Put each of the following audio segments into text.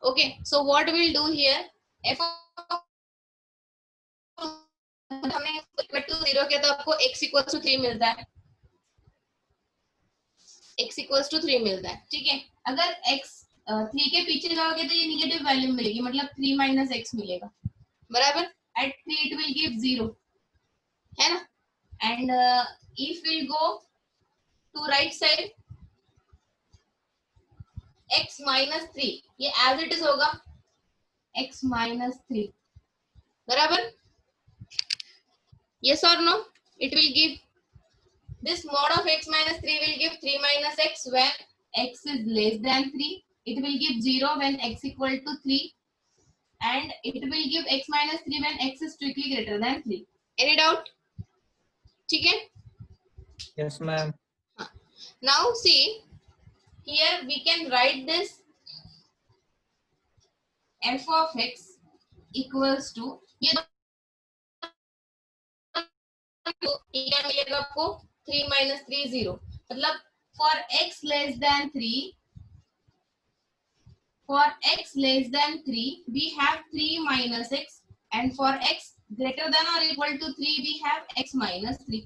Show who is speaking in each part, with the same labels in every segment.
Speaker 1: Okay, so what we'll do here, f हमने equal to 0 किया तो आपको x इक्वल टू 3 मिलता है, x इक्वल टू 3 मिलता है, ठीक है। अगर x 3 के पीछे जाओगे तो ये निगेटिव वैल्यू मिलेगी, मतलब 3 माइनस x मिलेगा, बराबर। एट 3 इट विल गिव 0, है ना। And if will go to right side, x minus 3, ये एज इट इज होगा x माइनस 3, बराबर। Yes or no? It will give this mod of x minus 3 will give 3 minus x when x is less than 3. It will give 0 when x equal to 3, and it will give x minus 3 when x is strictly greater than 3. Any doubt? ठीक है?
Speaker 2: Yes, ma'am.
Speaker 1: Now see, here we can write this f of x equals to, ये क्या मिलेगा आपको, 3 minus 3 0, मतलब for x less than 3, for x less than 3 we have 3 minus x, and for x greater than or equal to 3 we have x minus 3,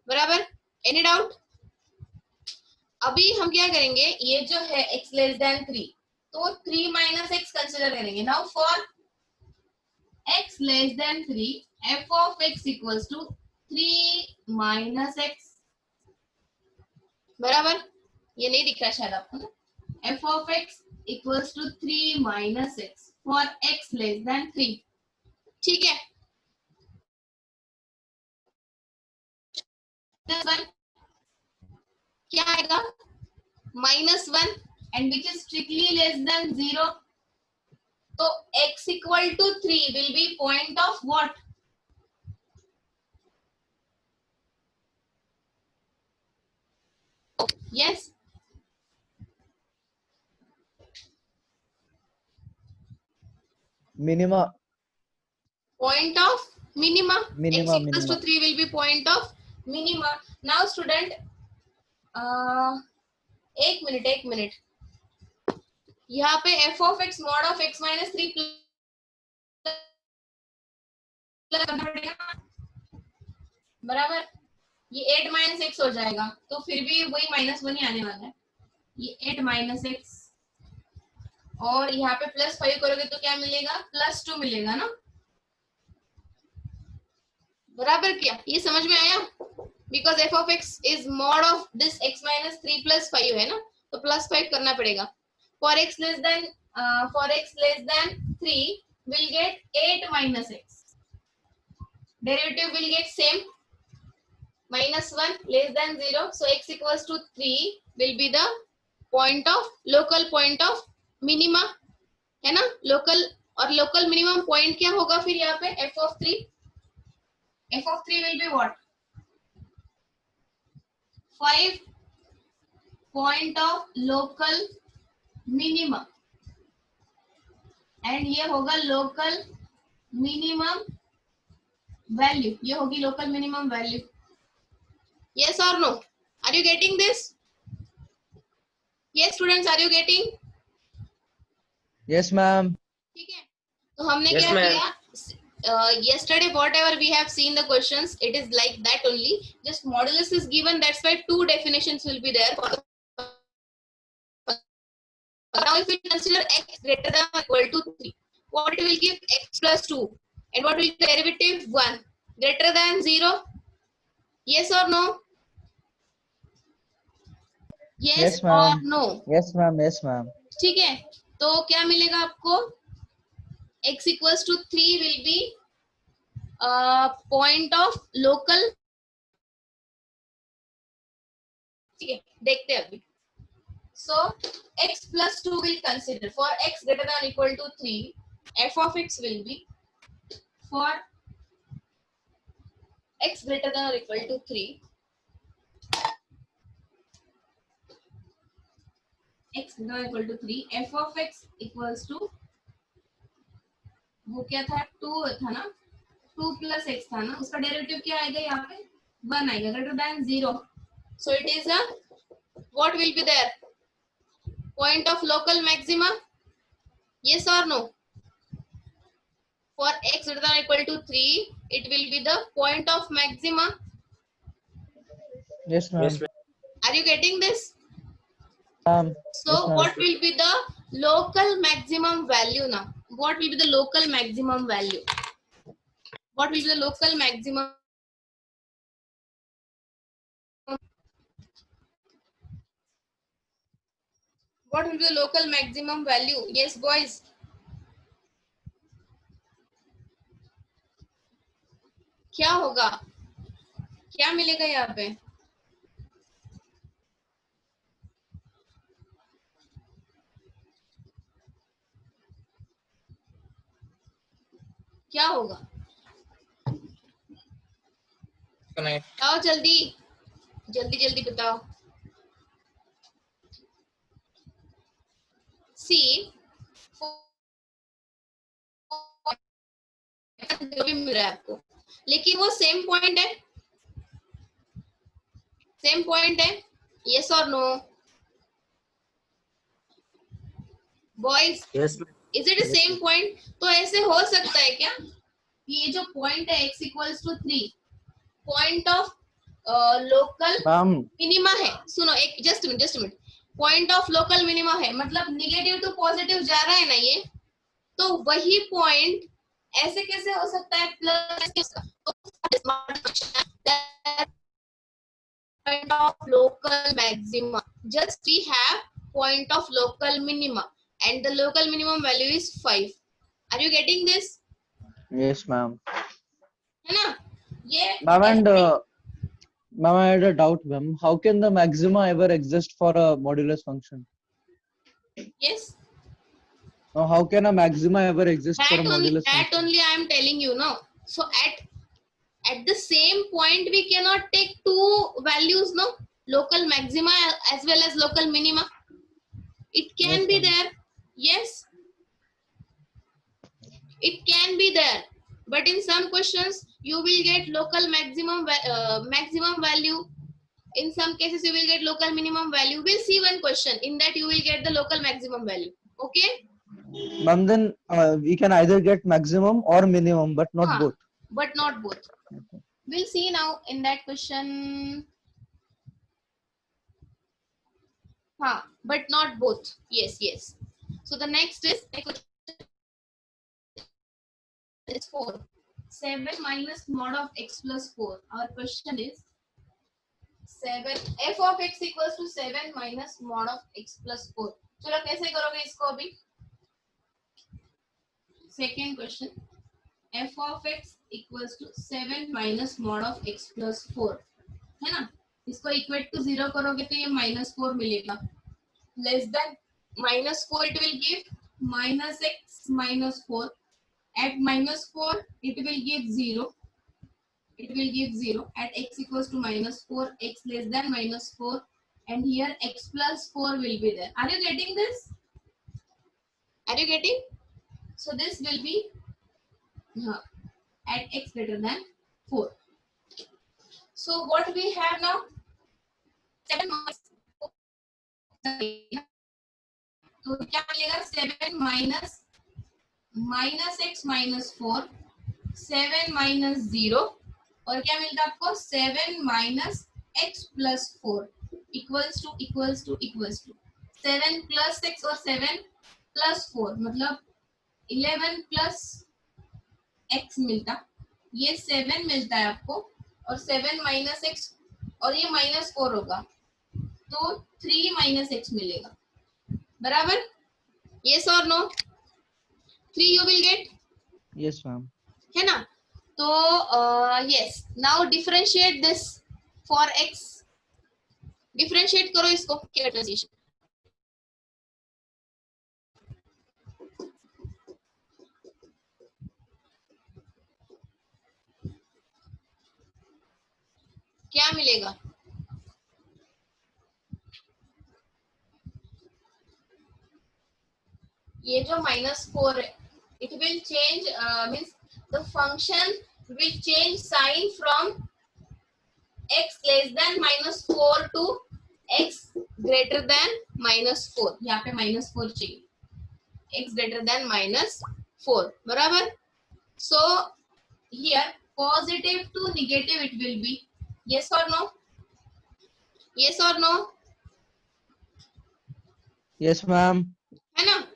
Speaker 1: बराबर। Any doubt? अभी हम क्या करेंगे, ये जो है x लेस देन 3, तो 3 माइनस x कंसिडर करेंगे। Now for x less than 3 f of x equals to 3 minus x, बराबर। ये नहीं दिख रहा शायद आपको ना, f of x equals to 3 minus x for x less than 3, ठीक है। क्या आएगा, -1 and which is strictly less than 0, तो x equal to 3 will be point of what? Yes,
Speaker 3: minima.
Speaker 1: point of minima.
Speaker 3: Minima,
Speaker 1: x equals to 3 will be point of minima. Now student, एक minute, यहाँ पे f of x mod of x minus 3 बराबर, ये 8 minus x हो जाएगा, तो फिर भी वही -1 ही आने वाला है, ये 8 माइनस एक्स, और यहाँ पे +5 करोगे तो क्या मिलेगा, +2 मिलेगा ना, बराबर। क्या ये समझ में आया? Because f of x is mod of this x minus 3 +5 है ना, तो +5 करना पड़ेगा। For x less than 3 will get 8 minus x, derivative will get same, -1 less than 0, so x equals to 3 will be the point of local point of minima, है ना, local. और local minimum point क्या होगा फिर यहाँ पे, f of 3 will be what, 5 point of local minimum, and ये होगा लोकल मिनिमम वैल्यू, ये होगी local minimum value. Yes or no? Are you getting this? Yes students, are you getting?
Speaker 3: Yes, ma'am.
Speaker 1: ठीक है, तो हमने
Speaker 2: Yes,
Speaker 1: क्या
Speaker 2: ma'am.
Speaker 1: किया, yesterday whatever we have seen the questions, it is like that only, just modulus is given, that's why two definitions will be there for. Now if we consider x greater than or equal to 3, what will give, x plus 2, and what will be the derivative, 1, greater than 0, yes or no? Yes or
Speaker 3: ma'am.
Speaker 1: no?
Speaker 3: Yes, ma'am. Yes, ma'am.
Speaker 1: ठीक है, तो क्या मिलेगा आपको, x equals to 3 will be point of local, ठीक है, देखते हैं अभी। So x plus 2 will consider, for x greater than or equal to 3, f of x will be, for x greater than or equal to 3, x greater than or equal to 3, f of x equals to, वो क्या था, 2 था ना, 2 plus x था ना, उसका derivative क्या आएगा यहाँ पे, 1 आएगा, greater than 0, so it is a, what will be there, point of local maxima, Yes or no? For x greater than or equal to 3, it will be the point of maxima.
Speaker 2: Yes, ma'am.
Speaker 1: Are you getting this?
Speaker 2: Yes,
Speaker 1: So
Speaker 2: ma'am.
Speaker 1: what will be the local maximum value now? What will be the local maximum value? What will be the local maximum? What will be the local maximum value? Yes, boys. क्या होगा? क्या मिलेगा यहाँ पे? क्या होगा?
Speaker 2: Connect.
Speaker 1: बताओ जल्दी, जल्दी जल्दी बताओ. See, जो भी मिल रहा है आपको, लेकिन वो सेम पॉइंट है. सेम पॉइंट है. यस और no? Boys,
Speaker 3: Yes,
Speaker 1: is it same point? तो ऐसे हो सकता है क्या, ये जो पॉइंट है x equals to 3, point of local
Speaker 2: Ma'am.
Speaker 1: Minima है. सुनो, एक just minute. Point of local minima है, मतलब निगेटिव टू पॉजिटिव जा रहा है ना ये, तो वही पॉइंट ऐसे कैसे हो सकता है plus? point of local maxima. Just we have point of local minima, and the local minimum value is 5. Are you getting this?
Speaker 2: Yes, ma'am.
Speaker 1: है ना? ये
Speaker 2: Ma'am, and ma'am, I had a doubt, ma'am. How can the maxima ever exist for a modulus function?
Speaker 1: yes,
Speaker 2: Now, how can a maxima ever exist for a modulus
Speaker 1: that
Speaker 2: function?
Speaker 1: only I am telling you, no. So at the same point we cannot take two values, no, local maxima as well as local minima. It can
Speaker 2: Yes,
Speaker 1: be
Speaker 2: ma'am.
Speaker 1: there. Yes, it can be there, but in some questions you will get local maximum value. In some cases you will get local minimum value. We'll see one question in that you will get the local maximum value. Okay.
Speaker 2: Ma'am, then we can either get maximum or minimum, but not both.
Speaker 1: But not both. We'll see now in that question. But not both. Yes. So the next is 4. 7 minus mod of x plus 4. Our question is 7 f of x equals to 7 minus mod of x plus 4. चलो कैसे करोगे इसको अभी? Second question, f of x equals to 7 minus mod of x plus 4, है ना? इसको equate to 0 करोगे तो ये -4 मिलेगा. Less than -4 it will give -x -4. At -4 it will give 0. It will give 0 at x equals to -4, x less than -4, and here x plus 4 will be there. Are you getting this? Are you getting? So this will be at x greater than 4. So what we have now? 7 तो क्या मिलेगा? 7 minus x minus 4, 7 minus 0, और क्या मिलता है आपको? 7 minus x plus 4 equals to 7 plus x और 7 plus 4 मतलब 11 plus x मिलता. ये 7 मिलता है आपको, और 7 minus x और ये -4 होगा, तो 3 minus x मिलेगा. बराबर? Yes or no? 3 you will get.
Speaker 2: Yes, ma'am.
Speaker 1: है ना? तो yes. Now differentiate this for x. Differentiate करो इसको. क्या मिलेगा? ये जो -4 है, it will change, means the function will change sign from x less than -4 to x greater than -4. यहाँ पे -4 चाहिए. x greater than -4 बराबर. So here positive to negative it will be. Yes or no? Yes or no?
Speaker 2: Yes, ma'am.
Speaker 1: है ना?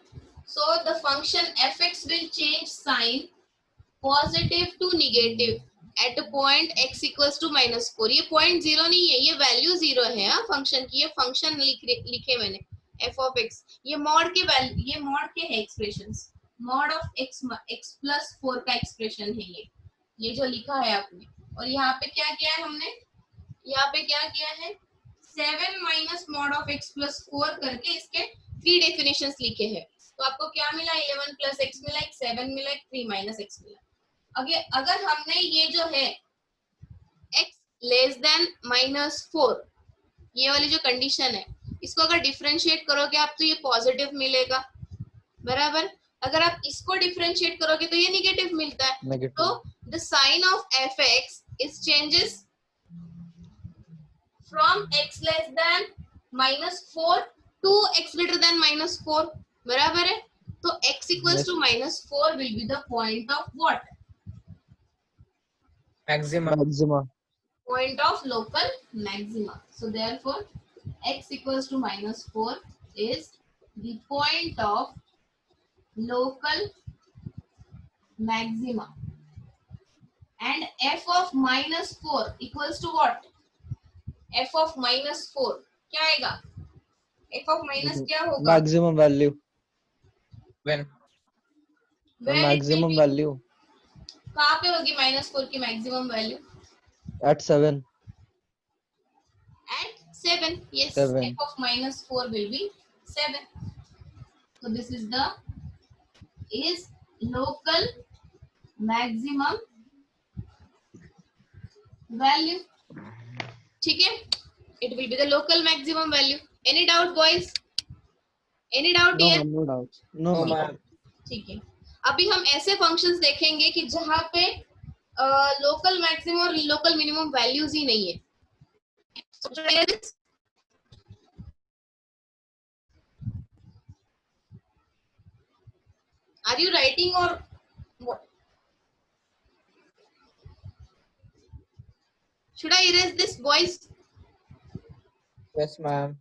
Speaker 1: So the function fx will change sign positive to negative at a point x equals to -4. ये point zero नहीं है, ये value zero है. हाँ, function की ये फंक्शन लिखे मैंने f of x. ये मॉड के वैल्यू, ये मॉड के है expressions. Mod of x plus 4 का एक्सप्रेशन है ये जो लिखा है आपने. और यहाँ पे क्या किया है हमने, यहाँ पे क्या किया है, 7 minus mod of x plus 4 करके इसके 3 डेफिनेशंस लिखे हैं. तो आपको क्या मिला, 11 प्लस x मिला, 7 मिला, 3 माइनस x मिला. अगर हमने ये जो है x लेस देन -4, ये वाली जो कंडीशन है, इसको अगर डिफरेंशिएट करोगे आप तो ये पॉजिटिव मिलेगा बराबर. अगर आप इसको डिफरेंशिएट करोगे तो ये नेगेटिव मिलता है.
Speaker 2: Negative.
Speaker 1: तो the sign of fx is changes from x less than -4 to x greater than -4 बराबर है. तो x equals to -4 will be the point of what,
Speaker 2: Maxima.
Speaker 1: point of local maxima. So therefore x equals to -4 is the point of local maxima. And f of -4 equals to what? f of -4 क्या आएगा, f of minus क्या होगा,
Speaker 2: Maximum value.
Speaker 3: When
Speaker 1: Where it will
Speaker 2: Maximum
Speaker 1: be?
Speaker 2: value
Speaker 1: कहाँ पे होगी -4 की maximum value,
Speaker 2: at 7.
Speaker 1: at 7. Yes,
Speaker 2: 7.
Speaker 1: f of -4 will be 7. So this is the local maximum value. ठीक है, it will be the local maximum value. Any doubt boys? Any doubt
Speaker 2: No,
Speaker 1: here?
Speaker 2: ma'am, no doubt. No,
Speaker 3: no,
Speaker 2: ma'am.
Speaker 3: ma'am.
Speaker 1: ठीक है, अभी हम ऐसे functions देखेंगे कि जहां पे लोकल मैक्सिमम और लोकल मिनिमम वैल्यूज ही नहीं है. Are you writing or what? Should I erase this, boys?
Speaker 3: Yes, ma'am.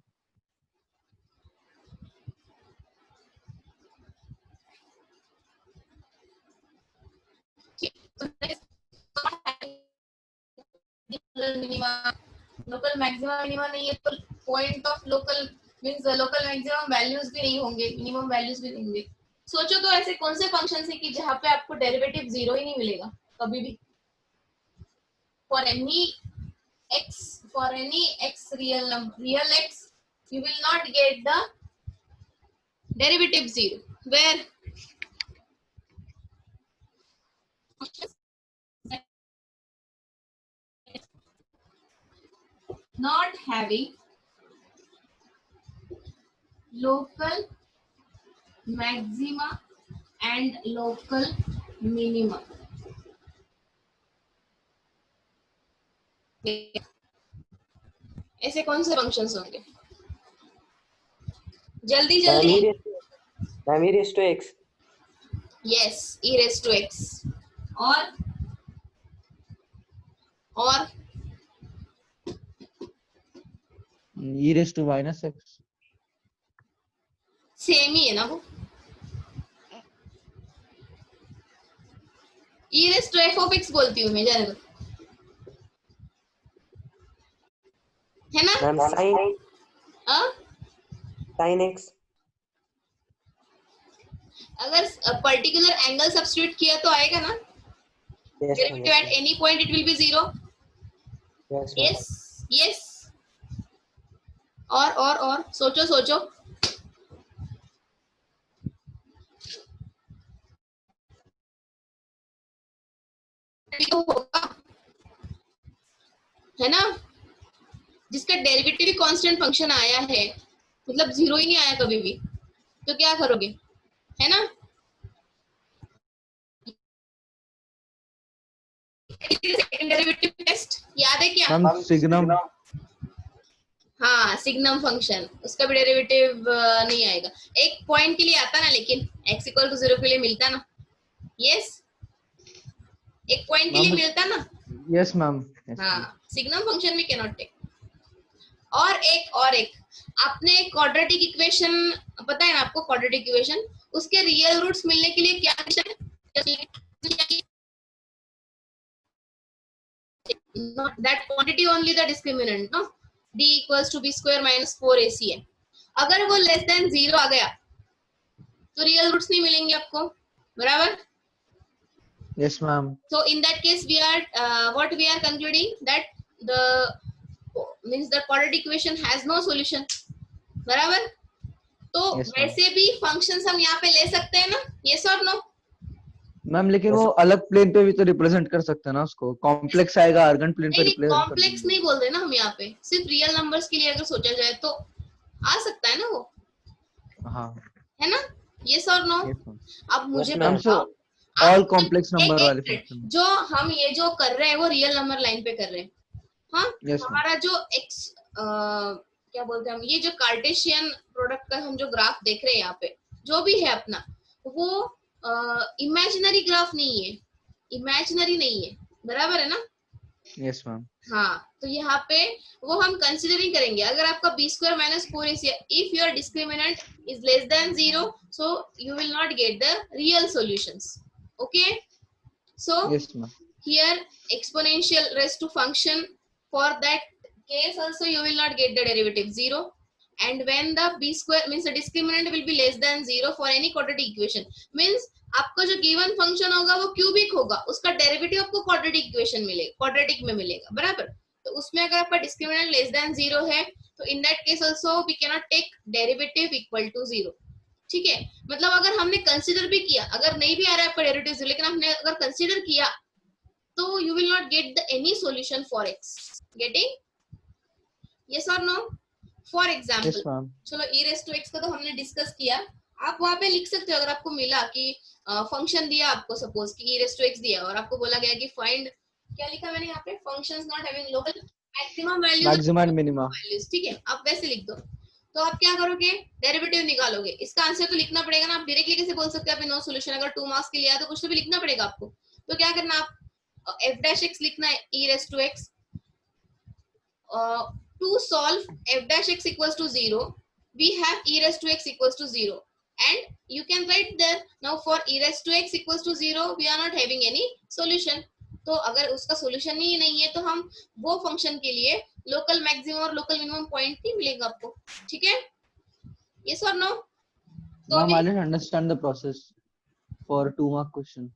Speaker 1: Local maximum minimum नहीं है तो point of local means local maximum values भी नहीं होंगे, मिनिमम वैल्यूज भी नहीं होंगे. सोचो तो ऐसे कौन से फंक्शन है कि जहां पे आपको डेरिवेटिव जीरो ही नहीं मिलेगा कभी भी. For any x real x you will not get the derivative zero. Where not having local maxima and local minima. ऐसे कौन से फंक्शंस होंगे, जल्दी जल्दी.
Speaker 3: Ma'am, e raised to x.
Speaker 1: Yes, e raised to x. और
Speaker 2: E raised to minus x.
Speaker 1: Same ही है ना वो. e raised to f of x बोलती हूँ मैं, जाने दो, है ना.
Speaker 3: Ma'am, sin x.
Speaker 1: अगर पर्टिकुलर एंगल सब्स्टिट्यूट किया तो आएगा ना.
Speaker 3: Yes, ma'am.
Speaker 1: Derivative at any point it will be zero.
Speaker 3: Yes, ma'am.
Speaker 1: Yes. और सोचो तो होगा, है ना, जिसका डेरिवेटिव कांस्टेंट फंक्शन आया है, मतलब जीरो ही नहीं आया कभी भी, तो क्या करोगे, है ना. सेकंड डेरिवेटिव टेस्ट याद है क्या?
Speaker 2: Ma'am, signum.
Speaker 1: हाँ, सिग्नम फंक्शन, उसका भी डेरिवेटिव नहीं आएगा. एक पॉइंट के लिए आता ना, लेकिन इक्वल टू 0 के लिए मिलता ना? यस, एक पॉइंट के लिए
Speaker 2: Ma'am,
Speaker 1: मिलता ना?
Speaker 2: yes, ma'am. Yes,
Speaker 1: हाँ,
Speaker 2: ma'am.
Speaker 1: सिग्नम फंक्शन में कैनॉट टेक। और एक आपने क्वाड्रेटिक इक्वेशन पता है ना आपको? क्वाड्रेटिक इक्वेशन, उसके रियल रूट्स मिलने के लिए क्या कंडीशन है? that quantity only the discriminant, no? d equals to b square minus 4ac है। अगर वो लेस देन 0 आ गया तो रियल रूट्स नहीं मिलेंगे आपको, बराबर?
Speaker 2: Yes, ma'am.
Speaker 1: So in that case we are what we are concluding that the means the quadratic equation has no solution, बराबर? तो
Speaker 2: Yes, ma'am.
Speaker 1: वैसे भी फंक्शंस हम यहाँ पे ले सकते हैं ना? यस और नो?
Speaker 2: मैम लेकिन वो अलग प्लेन पे भी तो रिप्रेजेंट कर सकते हैं ना उसको, कॉम्प्लेक्स आएगा आर्गन प्लेन पे
Speaker 1: नहीं,
Speaker 2: रिप्रेजेंट कर
Speaker 1: कॉम्प्लेक्स
Speaker 2: देंगे।
Speaker 1: नहीं बोल रहे ना हम यहाँ पे, सिर्फ रियल नंबर्स के लिए अगर सोचा जाए तो आ सकता है ना वो,
Speaker 2: हाँ,
Speaker 1: है ना? यस और नो?
Speaker 2: yes, ma'am.
Speaker 1: अब मुझे
Speaker 3: Yes, ma'am.
Speaker 1: बताओ,
Speaker 2: ऑल
Speaker 1: आप
Speaker 2: कॉम्प्लेक्स नंबर वाले
Speaker 1: एक
Speaker 2: फंक्शन।
Speaker 1: जो हम ये जो कर रहे हैं वो रियल नंबर लाइन पे कर रहे हैं, हाँ?
Speaker 2: Yes, ma'am.
Speaker 1: हमारा जो एक्स क्या बोलते हैं हम, ये जो कार्टेशियन प्रोडक्ट का हम जो ग्राफ देख रहे हैं यहाँ पे, जो भी है अपना, वो इमेजिनरी ग्राफ नहीं है, इमेजिनरी नहीं है, बराबर है ना?
Speaker 2: Yes, ma'am.
Speaker 1: हाँ, तो यहाँ पे वो हम कंसिडरिंग करेंगे। अगर आपका b square minus 4ac, if your discriminant is less than 0, so you will not get the real solutions. Okay, so
Speaker 2: Yes, ma'am.
Speaker 1: here exponential raised to function, for that case also you will not get the derivative 0, and when the b square means the discriminant will be less than 0 for any quadratic equation, means आपका जो given function होगा वो cubic होगा, उसका derivative आपको quadratic equation मिलेगा, quadratic में मिलेगा, बराबर? तो उसमें अगर आपका डिस्क्रिमिनेंट लेस देन 0 है तो in that case also we can not take derivative equal to 0, ठीक है? मतलब अगर हमने कंसीडर भी किया, अगर नहीं भी आ रहा है आपका डेरिवेटिव 0, लेकिन हमने अगर कंसीडर किया तो you will not get the any solution for x, getting? Yes और no? For example,
Speaker 2: Yes, ma'am.
Speaker 1: चलो e रेज़ टू x का तो हमने डिस्कस किया, आप वहां पे लिख सकते हो अगर आपको मिला कि फंक्शन दिया आपको, सपोज कि e रेज़ टू x दिया और आपको बोला गया कि फाइंड, क्या लिखा मैंने यहाँ पे, functions not having local maximum values
Speaker 2: maxima and minima.
Speaker 1: Values, ठीक है? आप वैसे लिख दो, तो आप क्या करोगे? डेरिवेटिव निकालोगे। इसका आंसर तो लिखना पड़ेगा ना, आप डायरेक्टली कैसे बोल सकते हैं अभी नो सॉल्यूशन? अगर 2 मार्क्स के लिए आया तो कुछ तो भी लिखना पड़ेगा आपको। तो क्या करना, आप f dash x लिखना है, e raised to x, to solve f dash x equals to 0, we have e raised to x equals to 0, and you can write there now for e raised to x equals to 0 we are not having any solution. तो अगर उसका solution ही नहीं है तो हम वो function के लिए लोकल मैक्सिमम और लोकल मिनिमम पॉइंट नहीं मिलेगा आपको, ठीक है? यस और नो? तो
Speaker 2: Ma'am, I didn't understand the process for 2 mark question.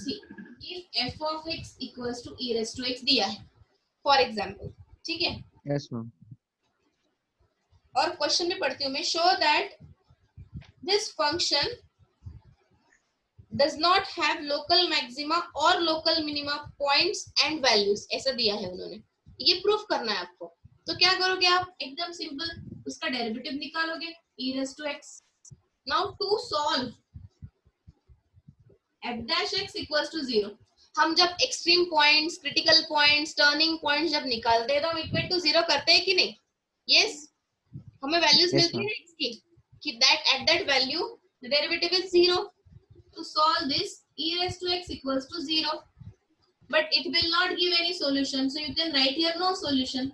Speaker 1: see, if f of x equals to e raised to x दिया है फॉर एग्जांपल, ठीक है?
Speaker 2: Yes, ma'am.
Speaker 1: और क्वेश्चन में पढ़ती हूँ मैं, show that this function does not have local maxima or local minima points and values, ऐसा दिया है उन्होंने, ये प्रूफ करना है आपको। तो क्या करोगे आप? एकदम सिंपल, उसका डेरिवेटिव निकालोगे, e raised to x. now to solve f dash x equals to 0, हम जब extreme points, critical points, turning points जब निकालते हैं तो हम इक्वल टू 0 करते हैं कि नहीं? यस, हमें वैल्यूज
Speaker 2: Yes,
Speaker 1: मिलती है
Speaker 2: ma'am.
Speaker 1: x की कि that at that value the derivative is 0. To solve this, e raised to x equals to 0, but it will not give any solution, so you can write here no solution.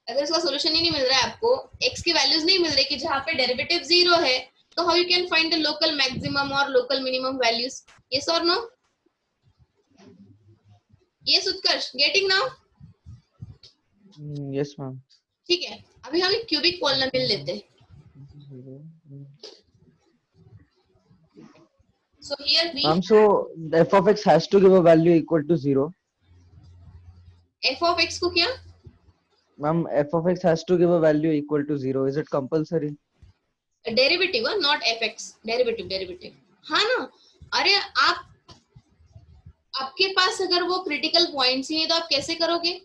Speaker 1: अगर इसका solution ही नहीं मिल रहा है आपको, x की values नहीं मिल रही कि जहाँ पे डेरिवेटिव 0 है, तो how you can find the local maximum or local minimum values? Yes or no? Yes Utkarsh, getting now?
Speaker 2: Yes, ma'am.
Speaker 1: ठीक है, अभी हम एक क्यूबिक पॉलिनोमियल लेते हैं। So here we
Speaker 2: Ma'am, so the f of x has to give a value equal to 0.
Speaker 1: f of x को क्या?
Speaker 2: Ma'am, f of x has to give a value equal to 0. Is it compulsory?
Speaker 1: Derivative, not fx, derivative. हाँ ना? अरे आपके पास अगर वो critical points ही नहीं तो आप कैसे करोगे?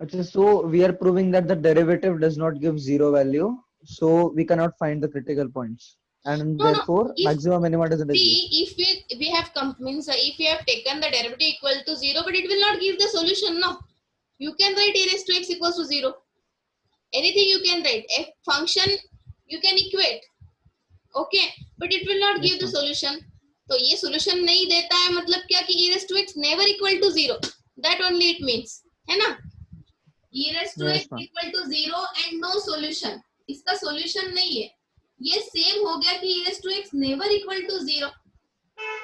Speaker 2: Okay, so we are proving that the derivative does not give 0 value, so we cannot find the critical points, and
Speaker 1: No,
Speaker 2: therefore
Speaker 1: if
Speaker 2: maximum minima doesn't exist.
Speaker 1: see, if we have means if we have taken the derivative equal to 0, but it will not give the solution. No, you can write e raised to x equals to 0. Anything you can write. A function you can equate. Okay, but it will not give
Speaker 2: Yes,
Speaker 1: the
Speaker 2: ma'am.
Speaker 1: Solution. तो ये solution नहीं देता है मतलब क्या कि e raised to x never equal to 0, that only it means, है ना। e raised to
Speaker 2: Yes,
Speaker 1: x
Speaker 2: ma'am.
Speaker 1: Equal to 0 and no solution, इसका सॉल्यूशन नहीं है। ये सेम हो गया कि e raised to x never equal to 0,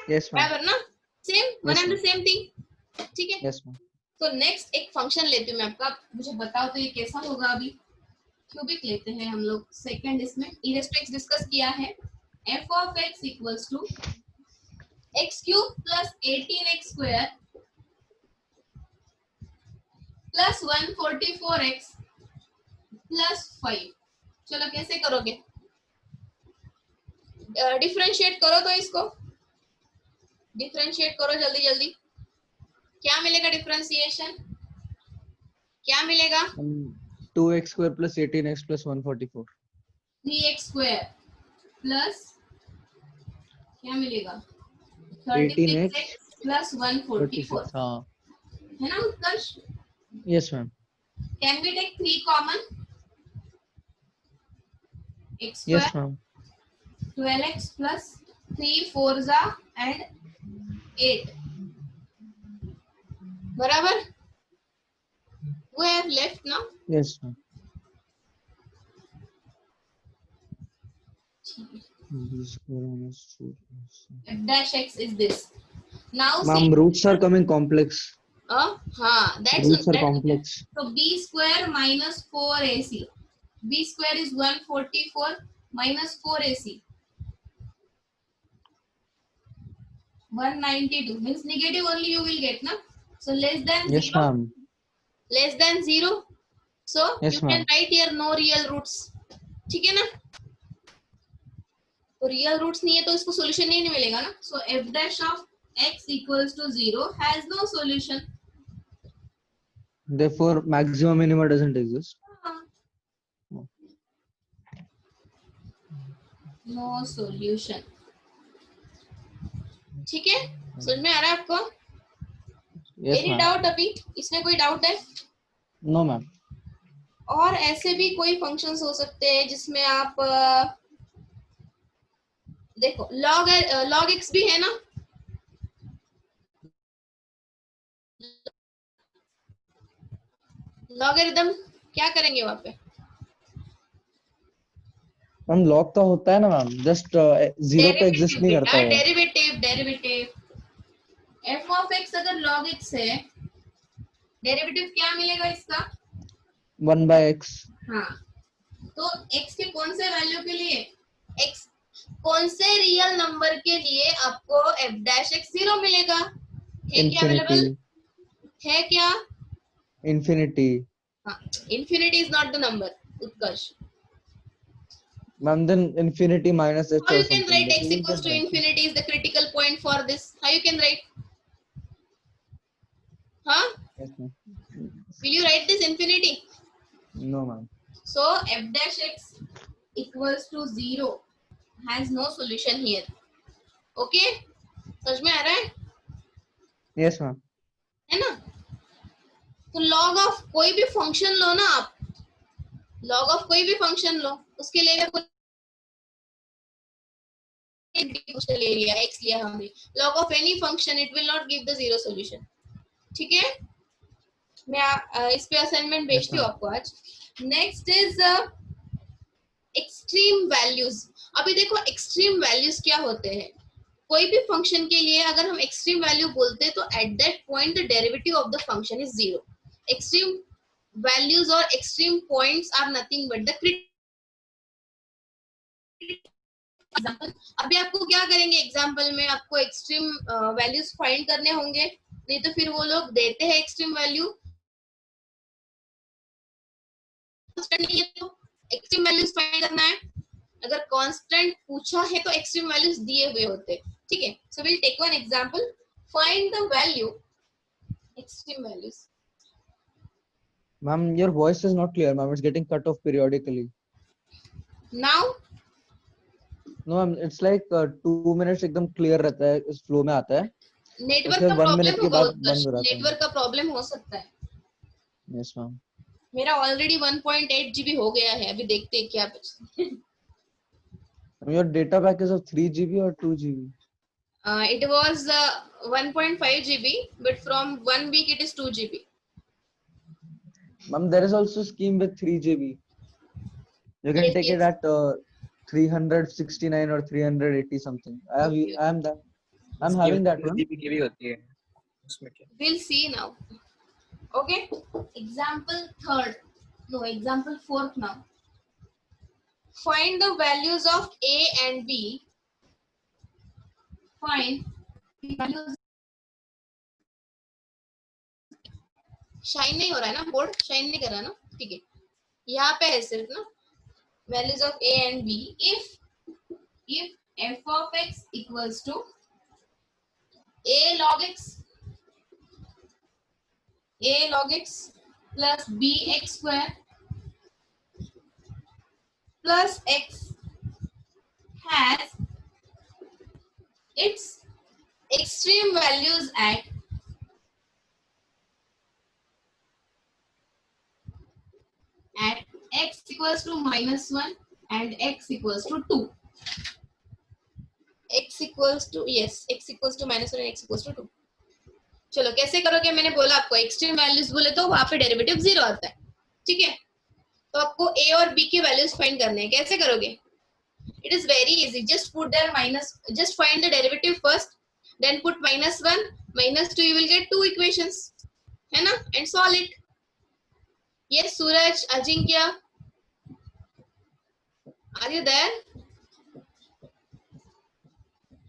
Speaker 2: Yes, ma'am.
Speaker 1: बराबर ना, same one
Speaker 2: Yes,
Speaker 1: and the
Speaker 2: ma'am.
Speaker 1: Same thing, ठीक है।
Speaker 2: Yes, ma'am.
Speaker 1: तो नेक्स्ट एक फंक्शन लेती हूँ मैं आपका, मुझे बताओ तो ये कैसा होगा। अभी क्यूबिक लेते हैं हम लोग सेकंड, इसमें e raised to x discuss किया है। f of x equals to x cube plus 18x square plus 144x plus 5। चलो कैसे करोगे, डिफरेंशिएट करो तो इसको, डिफरेंशिएट करो जल्दी जल्दी। क्या मिलेगा डिफरेंशिएशन, क्या मिलेगा,
Speaker 2: 2x square plus 18x plus 144.
Speaker 1: 3x square plus क्या मिलेगा
Speaker 2: 18x
Speaker 1: 36x प्लस 144,
Speaker 2: 36. हाँ.
Speaker 1: है ना Utkarsh.
Speaker 2: Yes, ma'am.
Speaker 1: Can we take 3 common, x
Speaker 2: Yes,
Speaker 1: square
Speaker 2: ma'am.
Speaker 1: 12x plus 3 4 and 8, बराबर। We have left now.
Speaker 2: Yes, ma'am. B square minus 4.
Speaker 1: F dash x is this. Now
Speaker 2: Ma'am,
Speaker 1: see,
Speaker 2: roots are coming complex.
Speaker 1: that's
Speaker 2: Roots are
Speaker 1: that.
Speaker 2: complex.
Speaker 1: So b square minus 4ac. B square is 144 minus 4ac. 192 means negative only you will get, na? So less than
Speaker 2: Yes,
Speaker 1: 0.
Speaker 2: ma'am.
Speaker 1: Less than 0. So
Speaker 2: Yes,
Speaker 1: you can
Speaker 2: ma'am.
Speaker 1: write here no real roots. ठीक है ना? तो real roots नहीं है तो इसको solution नहीं मिलेगा ना। सो f dash of x equals to 0 has no solution.
Speaker 2: Therefore, maximum minima doesn't exist.
Speaker 1: No solution, ठीक है, समझ में आ रहा है आपको?
Speaker 2: Yes,
Speaker 1: any
Speaker 2: ma'am.
Speaker 1: डाउट अभी इसमें, कोई डाउट है?
Speaker 2: No, ma'am.
Speaker 1: और ऐसे भी कोई फंक्शंस हो सकते हैं जिसमें आप देखो log x भी है ना, लॉगरिथम क्या करेंगे वहां पे,
Speaker 2: मैम लॉग का होता है ना मैम, जस्ट जीरो पे एग्जिस्ट नहीं करता है.
Speaker 1: Derivative derivative f of x अगर log x है, डेरिवेटिव क्या मिलेगा इसका,
Speaker 2: 1 by x.
Speaker 1: हाँ, तो x के कौन से वैल्यू के लिए, x कौन से रियल नंबर के लिए आपको f dash x 0 मिलेगा, है क्या अवेलेबल, है क्या,
Speaker 2: Infinity.
Speaker 1: हाँ, infinity is not the number, Utkarsh.
Speaker 2: Ma'am, then infinity minus h
Speaker 1: How
Speaker 2: or
Speaker 1: you can
Speaker 2: something.
Speaker 1: write
Speaker 2: But
Speaker 1: x
Speaker 2: we will
Speaker 1: equals
Speaker 2: get
Speaker 1: to
Speaker 2: that.
Speaker 1: infinity is the critical point for this, how you can write, huh?
Speaker 2: Yes, ma'am.
Speaker 1: Will you write this infinity?
Speaker 2: No, ma'am.
Speaker 1: So f dash x equals to 0 has no solution here. Okay, समझ में आ रहा है?
Speaker 2: Yes, ma'am.
Speaker 1: है ना? तो log of कोई भी function लो ना आप, log ऑफ कोई भी फंक्शन लो, उसके लिए कोई ले लिया, x लिया हमने, log of any function it will not give the zero solution, ठीक है। मैं इस पे असाइनमेंट भेजती हूँ आपको आज। Next is extreme values. अभी देखो एक्सट्रीम वैल्यूज क्या होते हैं, कोई भी फंक्शन के लिए अगर हम एक्सट्रीम वैल्यू बोलते हैं तो at that point the derivative of the function is 0। Extreme values और extreme points are nothing but the example. अभी आपको क्या करेंगे, एग्जांपल में आपको एक्सट्रीम वैल्यूज फाइंड करने होंगे, नहीं तो फिर वो लोग देते हैं एक्सट्रीम वैल्यू, नहीं है तो एक्सट्रीम वैल्यूज फाइंड करना है, अगर कांस्टेंट पूछा है तो एक्सट्रीम वैल्यूज दिए हुए होते, ठीक है। So will take one example, find the value extreme values.
Speaker 2: Ma'am, your voice is not clear, ma'am. It's getting cut off periodically.
Speaker 1: Now
Speaker 2: No, ma'am. It's like 2 minutes एकदम clear रहता है, इस flow में आता है.
Speaker 1: नेटवर्क
Speaker 2: फिर
Speaker 1: का
Speaker 2: 1 minute
Speaker 1: problem
Speaker 2: के
Speaker 1: होगा,
Speaker 2: बाद बंद हो जाता है.
Speaker 1: नेटवर्क का प्रॉब्लम हो सकता है।
Speaker 2: Yes, ma'am.
Speaker 1: मेरा ऑलरेडी 1.8 GB हो गया है, अभी देखते हैं क्या बचता है।
Speaker 2: Your data pack is of 3 GB or 2 GB?
Speaker 1: It was 1.5 GB, but from 1 week it is 2 GB.
Speaker 2: Ma'am, there is also scheme with 3 GB. You can
Speaker 1: Yes,
Speaker 2: take it
Speaker 1: yes.
Speaker 2: at 369 or 380 something.
Speaker 1: Okay,
Speaker 2: I'm having that one.
Speaker 4: GB की भी होती है उसमें क्या
Speaker 1: we'll see now. Okay. Example third. No, example fourth now. Find the values of A and B. Find the values. Shine नहीं हो रहा है ना, बोर्ड शाइन नहीं कर रहा ना, ठीक है, यहाँ पे है सिर्फ ना, values of A and B. If f of x equals to a log x plus bx square plus x has its extreme values at x equals to -1 and x equals to 2. x equals to -1 and x equals to 2. चलो कैसे करोगे, मैंने बोला आपको extreme values बोले तो वहां पे डेरिवेटिव 0 आता है, ठीक है, तो आपको a और b के वैल्यूज फाइंड करने हैं. कैसे करोगे? It is very easy. Just put there just find the derivative first, then put -1, -2, you will get two equations, है ना, and solve it. Yes, Suraj, Ajinkya, are you there?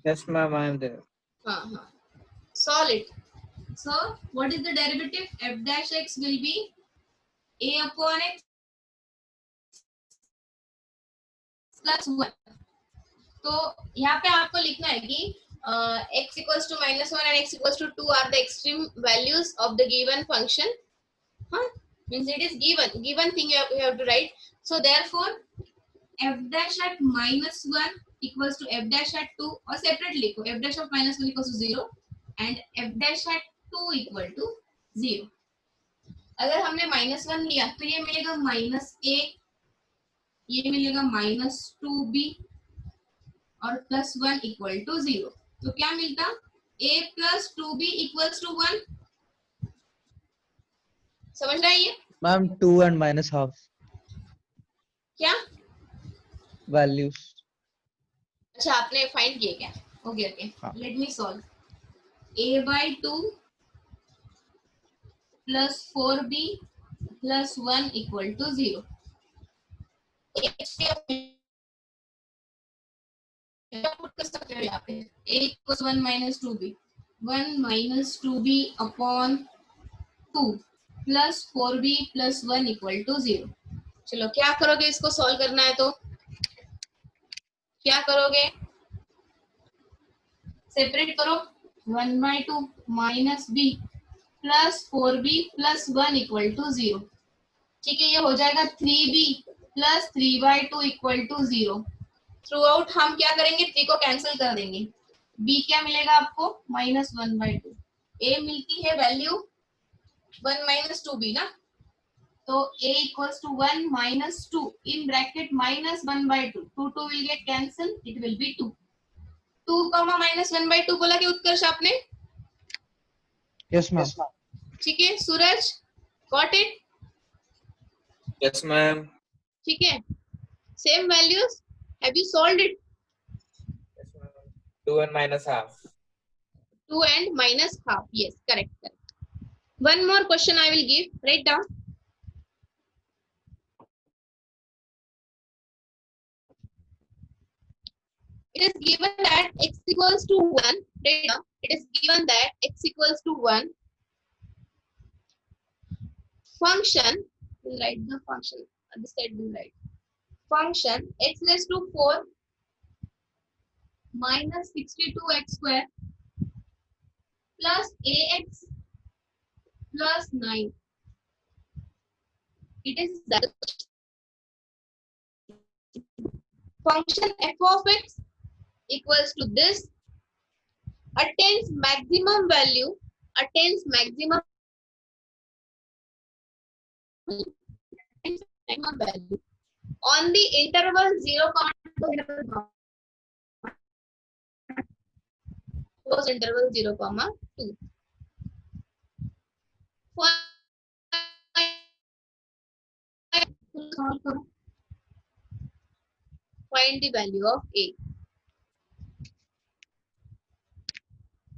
Speaker 4: yes ma'am I am there
Speaker 1: हाँ. Solve it. So, what is the derivative? F dash x will be a upon x plus 1. तो यहाँ पे आपको लिखना है कि x equals to -1 and x equals to 2 are the extreme values of the given function. Means it is given thing you have to write. So therefore, f dash at -1 equals to f dash at 2, or separately लिखो, f dash of -1 equals to 0 and f dash at 2 equal to 0. अगर हमने -1 लिया तो ये मिलेगा -a, ये मिलेगा -2b और +1 इक्वल टू 0. तो क्या मिलता? a plus 2b equals to 1. समझ रहा है ये?
Speaker 2: Ma'am, 2 and -half
Speaker 1: क्या?
Speaker 2: values.
Speaker 1: अच्छा, आपने फाइंड किए क्या? Okay, let me solve. a by 2 plus 4b plus 1 equal to 0. Put कर सकते हो यहाँ पे. a equals 1 minus 2b. 1 minus 2b upon 2 plus 4b plus 1 equal to 0. चलो क्या करोगे, इसको सॉल्व करना है तो क्या करोगे? सेपरेट करो. 1 by 2 minus b plus 4b plus 1 equal to 0. ठीक है, ये हो जाएगा 3b plus 3 by 2 equal to 0. Through out हम क्या करेंगे, 3 को कैंसिल कर देंगे. b क्या मिलेगा आपको? -1 by 2. a मिलती है वैल्यू 1 minus 2b ना, तो a equals to 1 minus 2 in bracket -1 by 2. 2 will get cancelled, it will be 2. 2, -1 by 2 बोला कि उत्कर्ष आपने?
Speaker 2: Yes, ma'am.
Speaker 1: ठीक है, सूरज गॉट इट?
Speaker 4: yes ma'am
Speaker 1: ठीक है, same values. Have you solved it?
Speaker 4: yes ma'am 2 and -half
Speaker 1: 2 and -half. Yes, correct. One more question I will give. Write down. It is given that x equals to 1. Write down. It is given that x equals to 1. Function, we'll write the function. At the side we'll write. Function x raised to 4 minus 62x square plus ax plus 9. It is that function f of x equals to this attains maximum value on the interval 0, across interval 0,2. Find the value of a.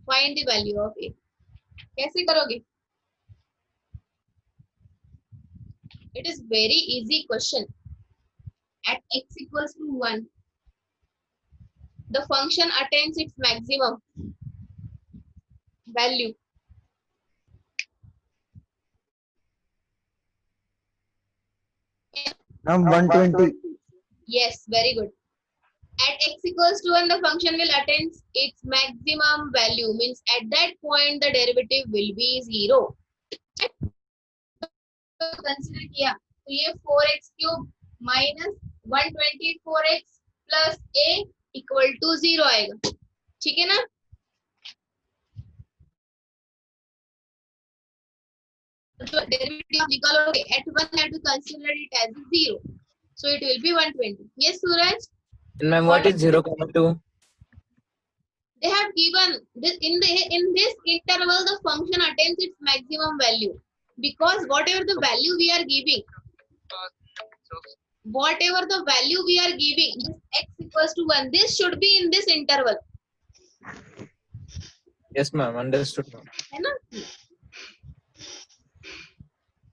Speaker 1: Find the value of a. कैसे करोगे? It is very easy question. At x equals to 1, the function attains its maximum value.
Speaker 2: Now 120.
Speaker 1: Yes, very good. At x equals to 1, the function will attain its maximum value. Means at that point, the derivative will be 0. तो consider किया तो ये 4x cube minus 124x plus a equal to 0 आएगा. ठीक है ना? तो derivative निकालोगे at 1 have to consider it as 0, so it will be 120. Yes, Suraj?
Speaker 4: And ma'am, what is 0,2?
Speaker 1: They have given this in this interval the function attains its maximum value, because whatever the value we are giving, this x equals to 1, this should be in this interval.
Speaker 4: Yes, ma'am. Understood, ma'am.
Speaker 1: है ना?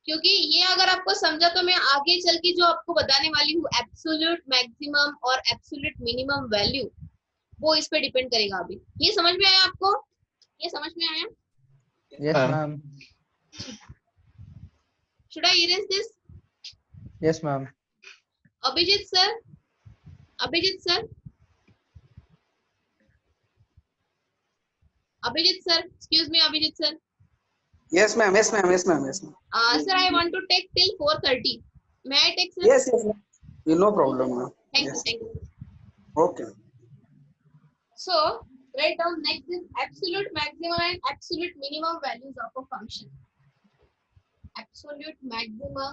Speaker 1: क्योंकि ये अगर आपको समझा तो मैं आगे चल के जो आपको बताने वाली हूँ एब्सोल्यूट मैक्सिमम और एब्सोल्यूट मिनिमम वैल्यू, वो इस पे डिपेंड करेगा. अभी ये समझ में आया आपको? ये समझ में आया?
Speaker 2: Yes, ma'am.
Speaker 1: Should I erase this?
Speaker 2: Yes, ma'am.
Speaker 1: Abhijit sir, Abhijit sir, Abhijit sir, excuse me, Abhijit sir.
Speaker 5: Yes, ma'am. Yes, ma'am. Yes, ma'am. Yes, ma'am.
Speaker 1: Sir, I want to take till 4:30. May I take, sir?
Speaker 5: Yes, yes, ma'am. No problem, ma'am.
Speaker 1: Thank
Speaker 5: Yes.
Speaker 1: you, thank you.
Speaker 5: Okay.
Speaker 1: So, write down next is absolute maximum and absolute minimum values of a function. Absolute maximum.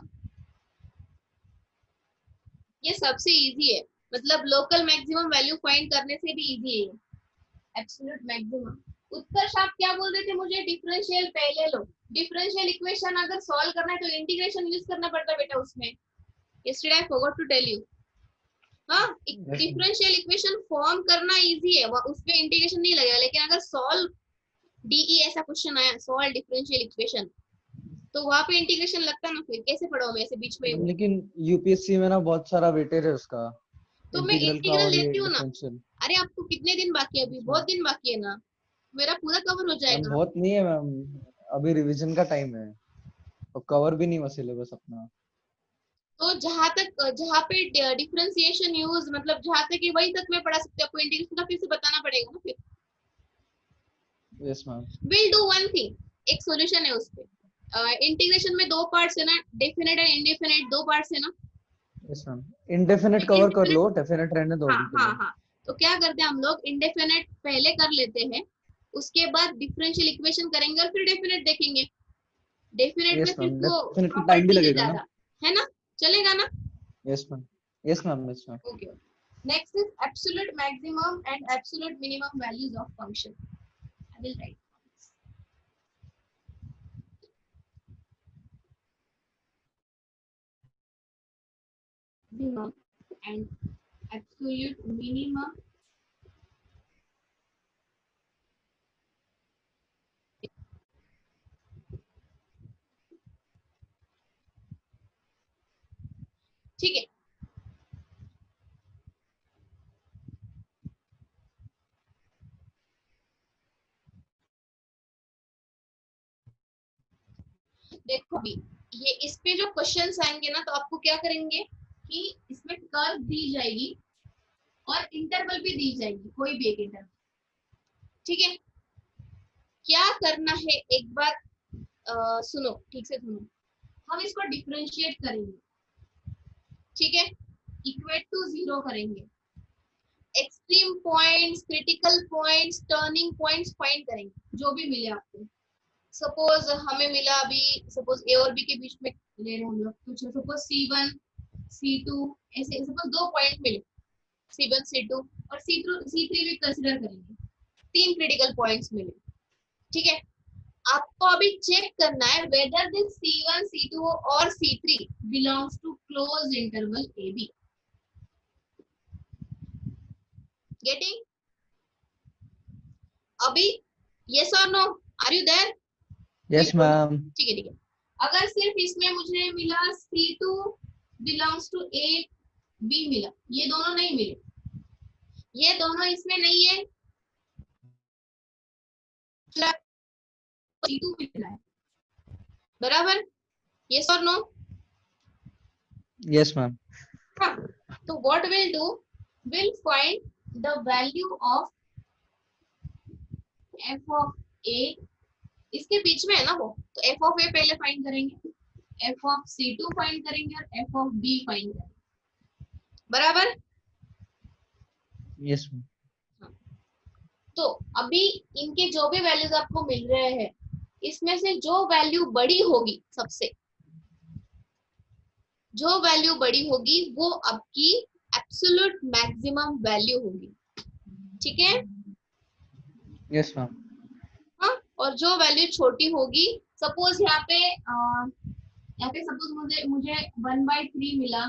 Speaker 1: ये सबसे easy है, मतलब local maximum value find करने से भी easy है. Absolute maximum. उत्कर्ष आप क्या बोल रहे थे मुझे? डिफरेंशियल पहले लो. डिफरेंशियल इक्वेशन अगर सॉल्व करना है तो इंटीग्रेशन यूज करना पड़ता है बेटा उसमें. Yesterday I forgot to tell you. हाँ, डिफरेंशियल इक्वेशन फॉर्म करना इजी है, उसमें इंटीग्रेशन नहीं लगेगा. लेकिन अगर सॉल्व डीई ऐसा क्वेश्चन आया, सॉल्व डिफरेंशियल इक्वेशन, तो वहां पे इंटीग्रेशन लगता ना. फिर कैसे पढ़ाओ मैं ऐसे बीच में?
Speaker 2: लेकिन यूपीएससी में ना बहुत सारा वेटेज है उसका.
Speaker 1: तो मैं
Speaker 2: इंटीग्रल का
Speaker 1: इंटीग्रल
Speaker 2: और ये
Speaker 1: लेती हूँ ना.
Speaker 2: डिफरेंशियल.
Speaker 1: अरे आपको कितने दिन बाकी है? अभी बहुत दिन बाकी है ना. मेरा पूरा कवर हो जाएगा.
Speaker 2: बहुत नहीं है मैम, अभी रिवीजन का टाइम है और कवर भी नहीं हुआ सिलेबस अपना.
Speaker 1: तो जहाँ पे डिफरेंशिएशन यूज, मतलब जहाँ तक कि वही तक मैं पढ़ा सकती हूँ. आपको इंटीग्रेशन का फिर से बताना पड़ेगा ना फिर.
Speaker 2: Yes ma'am.
Speaker 1: Will do one thing, एक सॉल्यूशन है उस पे. इंटीग्रेशन में दो पार्ट्स है ना, डेफिनेट एंड इंडेफिनेट, दो पार्ट्स है ना.
Speaker 2: Yes ma'am. इंडेफिनेट कवर कर लो, डेफिनेट रहने दो.
Speaker 1: हाँ. तो क्या करते हैं हम लोग, इंडेफिनेट पहले कर लेते हैं, उसके बाद डिफरेंशियल इक्वेशन करेंगे और फिर डेफिनेट देखेंगे. डेफिनेट में फिर वो
Speaker 2: टाइम भी लगेगा ना,
Speaker 1: है ना? चलेगा ना?
Speaker 2: Yes ma'am. Yes ma'am. Yes ma'am.
Speaker 1: Okay. Next is absolute maximum and absolute minimum values of function. I will write. Maximum and absolute minimum ठीक है. देखो अभी ये इस पे जो क्वेश्चंस आएंगे ना, तो आपको क्या करेंगे कि इसमें कर्व दी जाएगी और इंटरवल भी दी जाएगी, कोई भी एक इंटरवल. ठीक है? क्या करना है एक बार सुनो, ठीक से सुनो. हम इसको डिफरेंशिएट करेंगे. ठीक है? इक्वेट टू 0 करेंगे. Extreme points, critical points, turning points find करेंगे, जो भी मिले आपको. सपोज हमें मिला अभी, सपोज ए और बी के बीच में ले रहे हैं हम लोग कुछ, सपोज C1 C2 ऐसे, सपोज दो पॉइंट मिले C1 C2 और C3 भी कंसीडर करेंगे. 3 क्रिटिकल पॉइंट्स मिले, ठीक है। आपको अभी चेक करना है वेदर दिस C1, C2 और C3 belongs to close interval AB। Getting? अभी यस और no, are you there?
Speaker 2: Yes, ma'am.
Speaker 1: ठीक है, ठीक है। अगर सिर्फ इसमें मुझे मिला C2 belongs to A, B मिला, ये दोनों नहीं मिले, ये दोनों इसमें नहीं है, C2 मिला है, बराबर? यस और नो?
Speaker 2: Yes, ma'am.
Speaker 1: हाँ, तो what we'll do, we'll find the value of f of a, इसके बीच में है ना वो, तो f of a पहले फाइंड करेंगे, f of C2 फाइंड करेंगे और f of B फाइंड करेंगे, बराबर?
Speaker 2: Yes, ma'am.
Speaker 1: तो अभी इनके जो भी वैल्यूज आपको मिल रहे हैं, इसमें से जो वैल्यू बड़ी होगी, सबसे जो वैल्यू बड़ी होगी वो आपकी एब्सोल्यूट मैक्सिमम वैल्यू होगी, ठीक है।
Speaker 2: Yes, ma'am.
Speaker 1: हाँ, और जो वैल्यू छोटी होगी, सपोज यहाँ पे सपोज मुझे 1/3 मिला,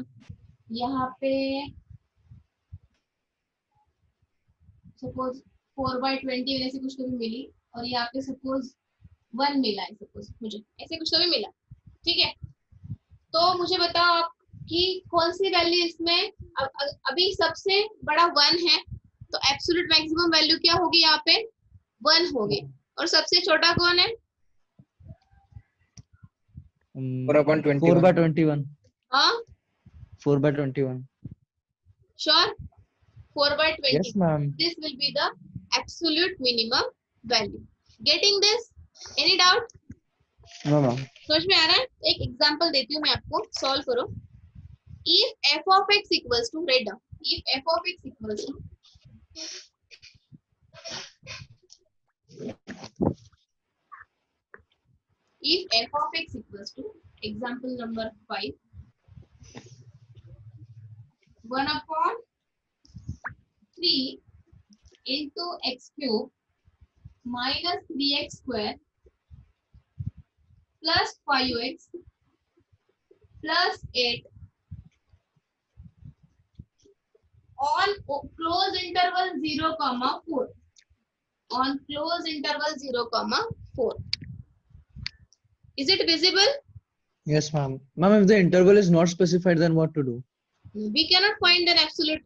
Speaker 1: यहाँ पे सपोज 4/20 ऐसे कुछ तो भी मिली, और यहाँ पे सपोज 1 मिला है, सपोज मुझे ऐसे कुछ तो भी मिला, ठीक है। तो मुझे बताओ आप कि कौन सी वैल्यू इसमें अभी सबसे बड़ा 1 है, तो एब्सोल्यूट मैक्सिमम वैल्यू क्या होगी यहाँ पे? 1 होगी, और सबसे छोटा कौन है?
Speaker 4: 4/21.
Speaker 2: 4/21.
Speaker 1: हाँ,
Speaker 2: 4/21.
Speaker 1: Sure? 4/20.
Speaker 2: Yes, ma'am.
Speaker 1: This will be the absolute minimum value. Getting this? Any doubt?
Speaker 2: No, ma'am.
Speaker 1: समझ में आ रहा है? एक एग्जांपल देती हूँ मैं आपको, सॉल्व करो। If f of x equals to, write down, if f of x equals to example number 5, 1/3 into x cube minus 3x square plus 5x plus 8 on close interval 0, 4. On close interval 0, 4. Is it visible?
Speaker 2: Yes, ma'am. Ma'am, if the interval is not specified, then what to do?
Speaker 1: We cannot find an absolute.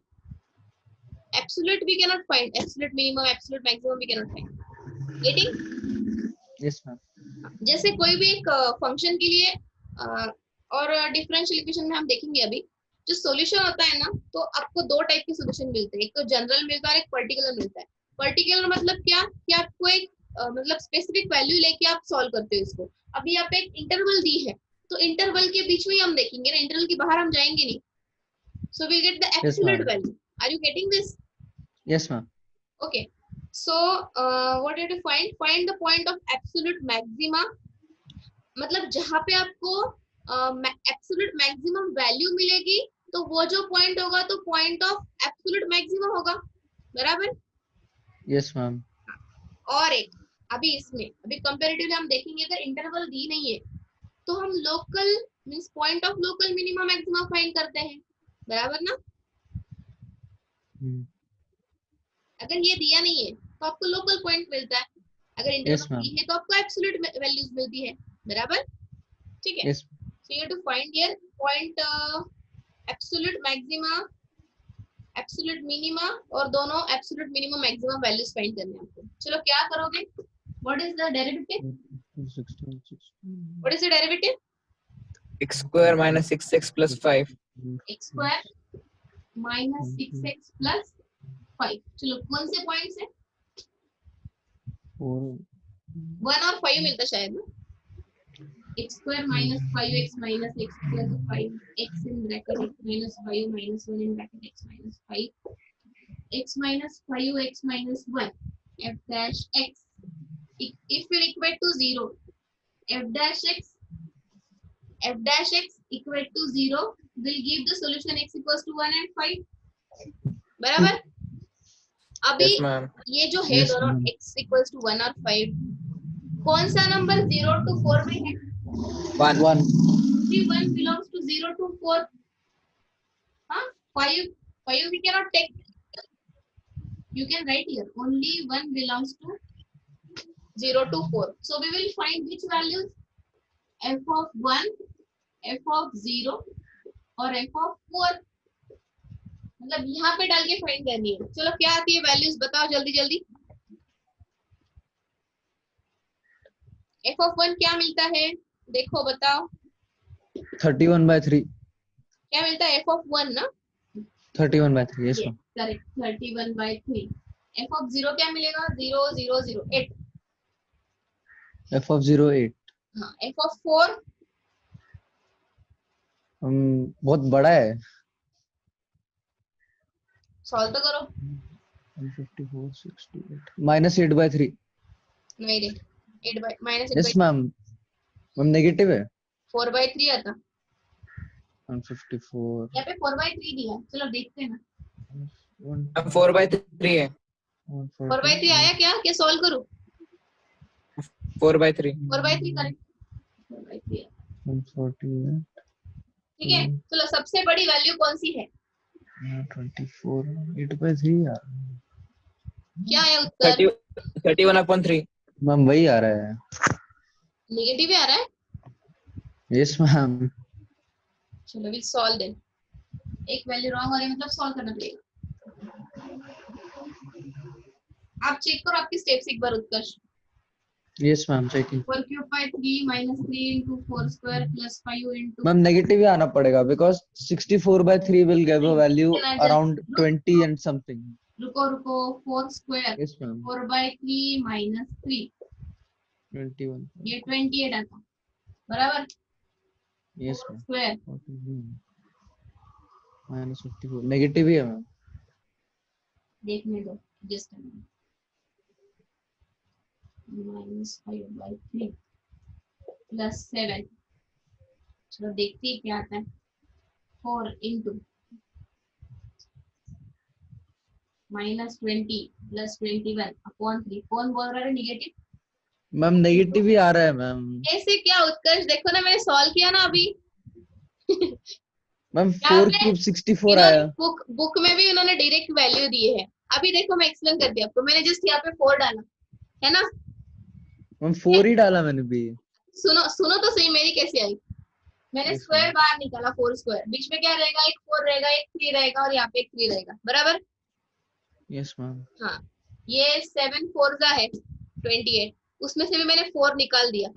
Speaker 1: Absolute we cannot find. Absolute minimum, absolute maximum we cannot find. Getting?
Speaker 2: Yes, ma'am.
Speaker 1: जैसे कोई भी एक function के लिए और differential equation में हम देखेंगे अभी, जो सॉल्यूशन होता है ना, तो आपको दो टाइप के सॉल्यूशन मिलते हैं, एक तो जनरल मिलता है और एक पर्टिकुलर मिलता है। पर्टिकुलर मतलब क्या कि आपको एक मतलब स्पेसिफिक वैल्यू लेके आप सॉल्व करते हो इसको। अभी यहाँ पे एक इंटरवल दी है, तो इंटरवल के बीच में ही हम देखेंगे ना, इंटरवल के बाहर हम जाएंगे नहीं। So we get the absolute value. Are you getting this?
Speaker 2: Yes, ma'am.
Speaker 1: Okay. So what you have to find the point of absolute maxima, मतलब जहाँ पे आपको एब्सोल्यूट मैक्सिमम वैल्यू मिलेगी, तो वो जो पॉइंट होगा तो पॉइंट ऑफ एब्सोल्यूट मैक्सिमम होगा, बराबर?
Speaker 2: Yes, ma'am.
Speaker 1: और एक अभी इसमें अभी कंपैरेटिवली हम देखेंगे, अगर इंटरवल दी नहीं है तो हम local means point of local minimum maximum find करते हैं, बराबर ना? अगर ये दिया नहीं है तो आपको लोकल पॉइंट मिलता है, अगर इंटरवल दी है तो आपको एब्सोल्यूट वैल्यूज मिलती है, बराबर? ठीक है।
Speaker 2: Yes.
Speaker 1: So you have to find here point absolute maxima, absolute minima, और दोनों absolute minimum maximum values find करने हैं आपको। चलो क्या करोगे? What is the derivative?
Speaker 2: 16.
Speaker 1: What is the derivative?
Speaker 4: X square minus 6x plus 5.
Speaker 1: X square minus 6x plus 5. चलो कौन से पॉइंट्स है? 1 और 5 मिलता शायद ना? x square minus 5x minus x plus 5, x in bracket x minus 5 minus 1 in bracket x minus 5, x minus 5 x minus 1, f dash x, if will equate to 0, f dash x equate to 0 will give the solution x equals to 1 and 5, बराबर? अभी
Speaker 4: Yes, ma'am.
Speaker 1: ये जो है
Speaker 2: Yes,
Speaker 1: दोनों
Speaker 2: ma'am.
Speaker 1: x equals to 1 और 5, कौन सा number 0 to 4 में है?
Speaker 4: 1.
Speaker 2: 1.
Speaker 1: Only 1 belongs to 0 to 4. हाँ, 5 we cannot take. You can write here. Only 1 belongs to 0 to 4. So we will find which values? F of 1, F of 0 और F of 4. मतलब यहाँ पे डाल के फाइंड करनी है. चलो क्या आती है वैल्यूज बताओ जल्दी जल्दी. F of 1 क्या मिलता है? देखो बताओ
Speaker 2: 31/3.
Speaker 1: क्या मिलता है? F of 1 ना?
Speaker 2: 31/3. Yes,
Speaker 1: Yes,
Speaker 2: ma'am.
Speaker 1: correct. 31/3. F of 0 क्या मिलेगा? 0, 0, 0, 8.
Speaker 2: F of 0, 8.
Speaker 1: हाँ, F of 4
Speaker 2: बहुत बड़ा है.
Speaker 1: सॉल्व तो करो.
Speaker 2: 154, 68. -8/3.
Speaker 1: नहीं रे, 8 by minus 8
Speaker 2: Yes,
Speaker 1: by
Speaker 2: ma'am. Ma'am negative है.
Speaker 1: 4/3 आता.
Speaker 2: 154.
Speaker 1: यहाँ पे 4/3 दिया है. चलो देखते हैं ना.
Speaker 4: 4/3 है.
Speaker 1: 4/3 आया क्या? क्या सॉल्व करूँ?
Speaker 4: 4/3.
Speaker 1: 4/3 करेक्ट. 4/3 है.
Speaker 2: 140.
Speaker 1: ठीक है. चलो सबसे बड़ी वैल्यू कौन सी है?
Speaker 2: 24. 8/3 यार.
Speaker 1: क्या है उत्तर?
Speaker 4: 31/3.
Speaker 2: मैम वही आ रहा है.
Speaker 1: नेगेटिव ही आ रहा है.
Speaker 2: Yes ma'am.
Speaker 1: चलो विल सॉल्व देन. एक वैल्यू रॉन्ग हो रही है मतलब सॉल्व करना पड़ेगा. आप चेक करो आपकी स्टेप्स एक बार Utkarsh.
Speaker 2: Yes ma'am checking.
Speaker 1: 4/3 minus 3 into 4 square plus 5 into.
Speaker 2: Ma'am negative ही आना पड़ेगा because 64/3 will give a value
Speaker 1: Can I just-
Speaker 2: around 20 and something.
Speaker 1: रुको 4 square
Speaker 2: Yes मैम.
Speaker 1: 4/3 minus 3
Speaker 2: 21.
Speaker 1: ये 28 आता बराबर.
Speaker 2: Yes ma'am.
Speaker 1: स्क्वायर
Speaker 2: -54 नेगेटिव ही है मैम.
Speaker 1: देखने दो जस्ट -5/3 प्लस 7. चलो देखते हैं क्या आता है. 4 into -20 plus 21 upon 3. कौन बोल रहा है नेगेटिव?
Speaker 2: मैम नेगेटिव ही आ रहा है मैम.
Speaker 1: ऐसे क्या उत्कर्ष? देखो ना मैंने सॉल्व किया ना अभी.
Speaker 2: मैम
Speaker 1: यहाँ
Speaker 2: 4
Speaker 1: पे
Speaker 2: क्यूब 64 आया.
Speaker 1: बुक में भी उन्होंने डायरेक्ट वैल्यू दिए है. अभी देखो मैं एक्सप्लेन कर दिया आपको. मैंने जस्ट यहाँ पे 4 डाला है ना.
Speaker 2: मैम 4 ही डाला मैंने भी.
Speaker 1: सुनो तो सही मेरी कैसी आई. मैंने
Speaker 2: Yes,
Speaker 1: स्क्वायर
Speaker 2: ma'am.
Speaker 1: बाहर निकाला 4 स्क्वायर. बीच में क्या रहेगा? एक 4 रहेगा, एक 3 रहेगा और यहाँ पे एक 3 रहेगा बराबर.
Speaker 2: Yes ma'am.
Speaker 1: हाँ, ये 7 4 है 28. उसमें से भी मैंने 4 निकाल दिया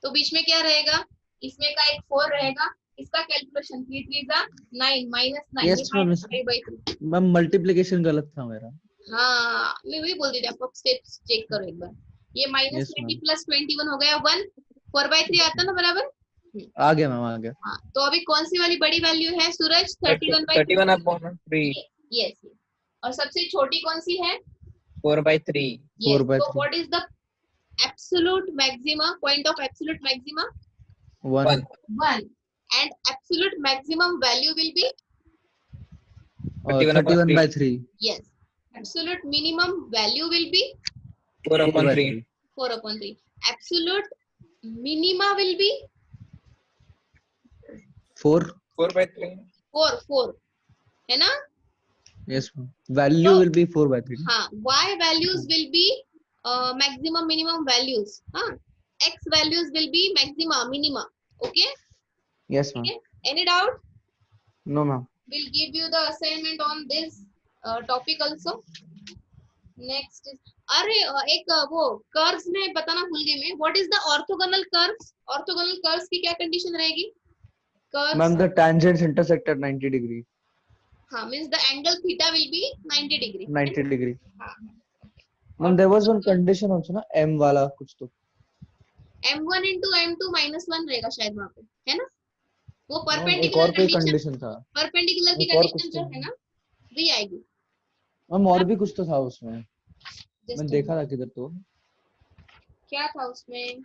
Speaker 1: तो बीच में क्या रहेगा? इसमें का एक 4 रहेगा. इसका calculation 3 3 9 -9
Speaker 2: Yes, ma'am.
Speaker 1: 5/3.
Speaker 2: Ma'am multiplication गलत था मेरा.
Speaker 1: हाँ मैं वही बोल रही थी आपको. स्टेप्स चेक करो एक बार. ये
Speaker 2: Yes,
Speaker 1: -20
Speaker 2: ma'am.
Speaker 1: प्लस 21 हो गया 1. 4/3 आता ना बराबर.
Speaker 2: आ गया मैम आ गया.
Speaker 1: हाँ, तो अभी कौन सी वाली बड़ी वैल्यू है सूरज? 31/3.
Speaker 4: 31/3.
Speaker 1: यस. और सबसे छोटी कौन सी है?
Speaker 4: 4/3.
Speaker 1: Yes.
Speaker 2: 4/3.
Speaker 1: So what is the absolute maxima? Point of absolute maxima?
Speaker 2: 1.
Speaker 1: 1. And absolute maximum value will be?
Speaker 2: 31/3.
Speaker 1: Yes. Absolute minimum value will be?
Speaker 4: 4/3.
Speaker 1: 4/3. Absolute minima will be?
Speaker 2: 4.
Speaker 4: 4/3.
Speaker 1: 4 है ना.
Speaker 2: Yes ma'am. Value
Speaker 1: So-
Speaker 2: will be 4/3.
Speaker 1: हाँ, y values will be maximum minimum values. हाँ, x values will be maxima minima. Okay.
Speaker 2: Yes ma'am.
Speaker 1: Okay. Any doubt?
Speaker 2: No ma'am.
Speaker 1: We'll give you the assignment on this topic also. Next is अरे एक वो curves में बताना भूल गई मैं. What is the orthogonal curves? Orthogonal curves की क्या कंडीशन रहेगी? Curves
Speaker 2: Ma'am, the tangents intersect at 90 degree.
Speaker 1: हाँ, means the angle theta will be 90 degree.
Speaker 2: 90 degree.
Speaker 1: हाँ.
Speaker 2: Ma'am, there was one condition also ना M वाला कुछ तो.
Speaker 1: M1 into M2 -1 रहेगा शायद वहाँ पे है ना. वो
Speaker 2: एक और
Speaker 1: परपेंडिकुलर
Speaker 2: कोई
Speaker 1: कंडीशन.
Speaker 2: कंडीशन था.
Speaker 1: परपेंडिकुलर की
Speaker 2: एक और
Speaker 1: कंडीशन
Speaker 2: कुछ
Speaker 1: जो
Speaker 2: तो.
Speaker 1: है ना वही आएगी.
Speaker 2: मैम और भी कुछ तो था उसमें.
Speaker 1: Just
Speaker 2: मैंने देखा था किधर तो.
Speaker 1: क्या था उसमें?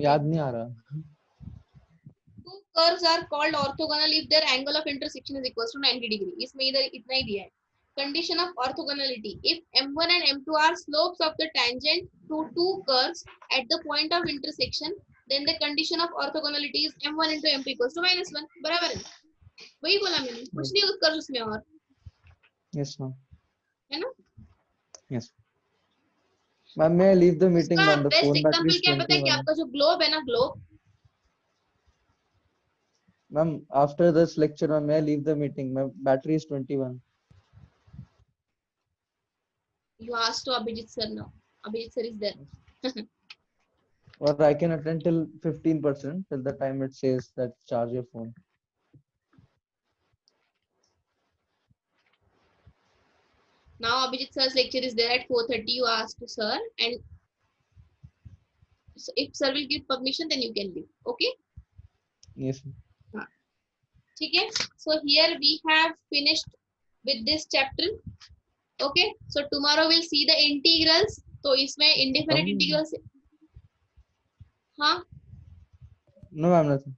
Speaker 2: याद नहीं आ रहा.
Speaker 1: Two curves are called orthogonal if their angle of intersection is equal to 90 degree. इसमें इधर इतना ही दिया है. condition of orthogonality. If m1 and m2 are slopes of the tangent to two curves at the point of intersection, then the condition of orthogonality is m1 into m2 equals to -1. बराबर है, वही बोला मैंने, कुछ नहीं कर उसमें और,
Speaker 2: Yes, ma'am.
Speaker 1: है ना?
Speaker 2: Yes. Ma'am, may I leave the meeting,
Speaker 1: इसका
Speaker 2: ma'am? The
Speaker 1: best
Speaker 2: phone battery
Speaker 1: example
Speaker 2: is
Speaker 1: क्या पता है कि
Speaker 2: 21.
Speaker 1: आपका जो ग्लोब है ना, globe,
Speaker 2: Ma'am, after this lecture, ma'am, may I leave the meeting? My battery is 21.
Speaker 1: you asked to Abhijit sir now. Abhijit sir is there.
Speaker 2: Or I can attend till 15% till the time it says that charge your phone.
Speaker 1: Now Abhijit sir's lecture is there at 4:30. You asked to sir, and so if sir will give permission, then you can leave. Okay?
Speaker 2: Yes, ma'am.
Speaker 1: ठीक है? So here we have finished with this chapter. Okay? So tomorrow we'll see the integrals. तो इसमें indefinite integrals, हाँ,
Speaker 2: No, ma'am, nothing.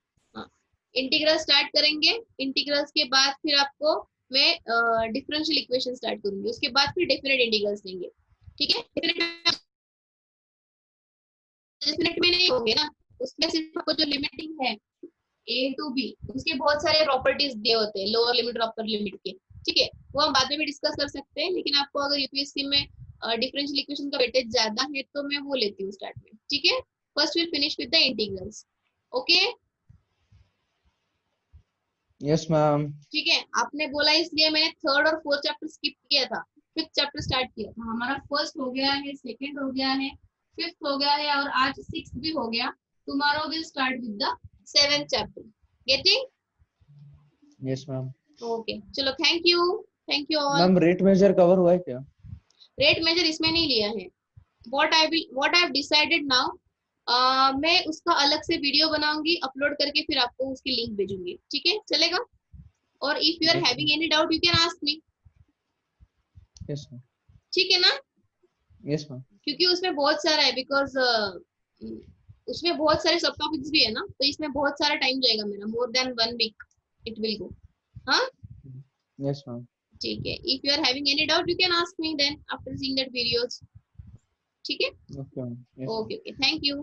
Speaker 1: Integral start करेंगे. Integrals के बाद फिर आपको मैं डिफरेंशियल इक्वेशन स्टार्ट करूंगी, उसके बाद फिर डेफिनेट इंटीग्रल्स देंगे. ठीक है? डेफिनेट में नहीं होंगे ना, उसमें सिर्फ आपको जो लिमिटिंग है a to b, उसके बहुत सारे प्रॉपर्टीज दिए होते हैं, लोअर लिमिट और अपर लिमिट के. ठीक है, वो हम बाद में भी डिस्कस कर सकते हैं, लेकिन आपको अगर यूपीएससी में डिफरेंशियल इक्वेशन का वेटेज ज्यादा है तो मैं वो लेती हूँ स्टार्ट में. ठीक है, first will finish with the integrals. Okay?
Speaker 2: Yes, ma'am.
Speaker 1: ठीक है, आपने बोला इसलिए मैंने थर्ड और फोर्थ चैप्टर स्किप किया था, फिफ्थ चैप्टर स्टार्ट किया था. हमारा फर्स्ट हो गया है, सेकंड हो गया है, फिफ्थ हो गया है, और आज सिक्स्थ भी हो गया. Tomorrow will start with the seventh chapter. Getting?
Speaker 2: Yes, ma'am.
Speaker 1: Okay, चलो, thank you all.
Speaker 2: Ma'am, rate measure cover हुआ है क्या?
Speaker 1: रेट मेजर इसमें नहीं लिया है. What I have decided now, मैं उसका अलग से वीडियो बनाऊंगी, अपलोड करके फिर आपको उसकी लिंक भेजूंगी. ठीक है, चलेगा? और if you are
Speaker 2: Yes,
Speaker 1: having any doubt you can ask me.
Speaker 2: Yes, ma'am.
Speaker 1: ठीक है ना?
Speaker 2: Yes, ma'am.
Speaker 1: क्योंकि उसमें बहुत सारा है, बिकॉज उसमें बहुत सारे सब टॉपिक्स भी है ना, तो इसमें बहुत सारा टाइम जाएगा मेरा, more than 1 week it will go. हाँ,
Speaker 2: Yes, ma'am.
Speaker 1: ठीक है. If you are having any doubt you can ask me then after seeing that videos. ठीक है?
Speaker 2: Okay, ma'am. Yes, ma'am.
Speaker 1: Okay, thank you.